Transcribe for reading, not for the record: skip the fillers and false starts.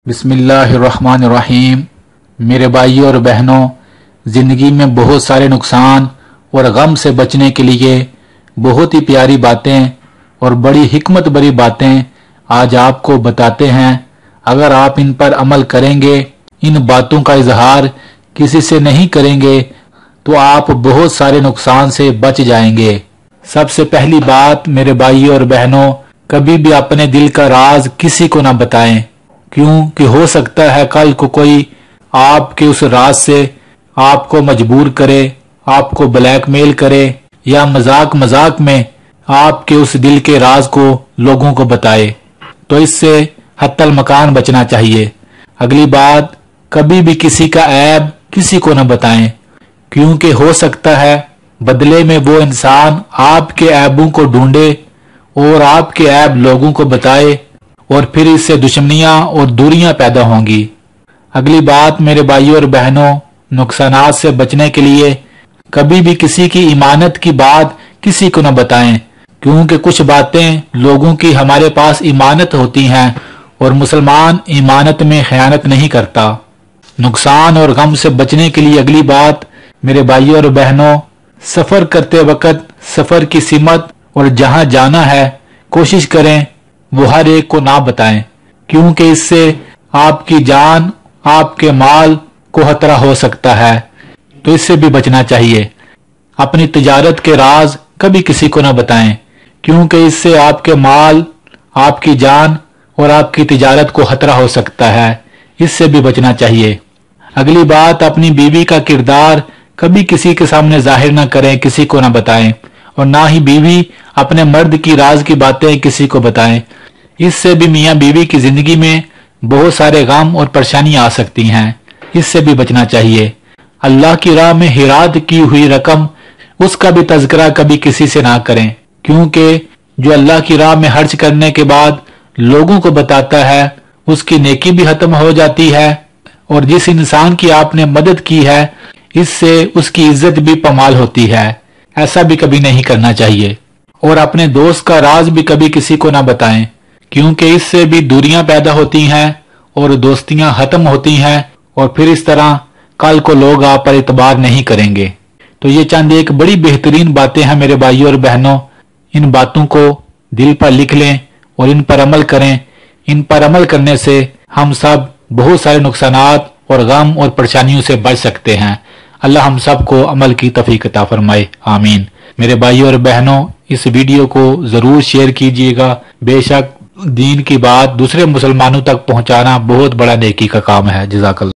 बिस्मिल्लाहिर्रहमानिर्रहीम। मेरे भाइयों और बहनों, ज़िंदगी में बहुत सारे नुकसान और गम से बचने के लिए बहुत ही प्यारी बातें और बड़ी हिकमत भरी बातें आज आपको बताते हैं। अगर आप इन पर अमल करेंगे, इन बातों का इजहार किसी से नहीं करेंगे, तो आप बहुत सारे नुकसान से बच जाएंगे। सबसे पहली बात मेरे भाइयों और बहनों, कभी भी अपने दिल का राज किसी को ना बताएं, क्योंकि हो सकता है कल को कोई आपके उस राज से आपको मजबूर करे, आपको ब्लैकमेल करे या मजाक मजाक में आपके उस दिल के राज को लोगों को बताए। तो इससे हत्तल मकान बचना चाहिए। अगली बात, कभी भी किसी का ऐब किसी को न बताएं, क्योंकि हो सकता है बदले में वो इंसान आपके ऐबों को ढूंढे और आपके ऐब लोगों को बताए और फिर इससे दुश्मनियां और दूरियां पैदा होंगी। अगली बात मेरे भाइयों और बहनों, नुकसानात से बचने के लिए कभी भी किसी की इमानत की बात किसी को न बताएं, क्योंकि कुछ बातें लोगों की हमारे पास इमानत होती हैं और मुसलमान इमानत में खयानत नहीं करता। नुकसान और गम से बचने के लिए अगली बात मेरे भाइयों और बहनों, सफर करते वक्त सफर की सिमत और जहां जाना है कोशिश करें वो हर एक को ना बताएं, क्योंकि इससे आपकी जान, आपके माल को खतरा हो सकता है। तो इससे भी बचना चाहिए। अपनी तिजारत के राज कभी किसी को ना बताएं, क्योंकि इससे आपके माल, आपकी जान और आपकी तिजारत को खतरा हो सकता है। इससे भी बचना चाहिए। अगली बात, अपनी बीवी का किरदार कभी किसी के सामने जाहिर ना करें, किसी को ना बताएं, और ना ही बीवी अपने मर्द की राज की बातें किसी को बताएं। इससे भी मियां बीवी की जिंदगी में बहुत सारे गम और परेशानियां आ सकती हैं। इससे भी बचना चाहिए। अल्लाह की राह में हिरात की हुई रकम, उसका भी तज़किरा कभी किसी से ना करें, क्योंकि जो अल्लाह की राह में खर्च करने के बाद लोगों को बताता है, उसकी नेकी भी खत्म हो जाती है, और जिस इंसान की आपने मदद की है इससे उसकी इज्जत भी पमाल होती है। ऐसा भी कभी नहीं करना चाहिए। और अपने दोस्त का राज भी कभी किसी को ना बताएं, क्योंकि इससे भी दूरियां पैदा होती हैं और दोस्तियां खत्म होती हैं, और फिर इस तरह कल को लोग आप पर इतबार नहीं करेंगे। तो ये चंद एक बड़ी बेहतरीन बातें हैं मेरे भाइयों और बहनों। इन बातों को दिल पर लिख लें और इन पर अमल करें। इन पर अमल करने से हम सब बहुत सारे नुकसानात और गम और परेशानियों से बच सकते हैं। अल्लाह हम सब को अमल की तौफीक अता फरमाए, आमीन। मेरे भाइयों और बहनों, इस वीडियो को जरूर शेयर कीजिएगा। बेशक दीन की बात दूसरे मुसलमानों तक पहुंचाना बहुत बड़ा नेकी का काम है। जज़ाकल्लाह।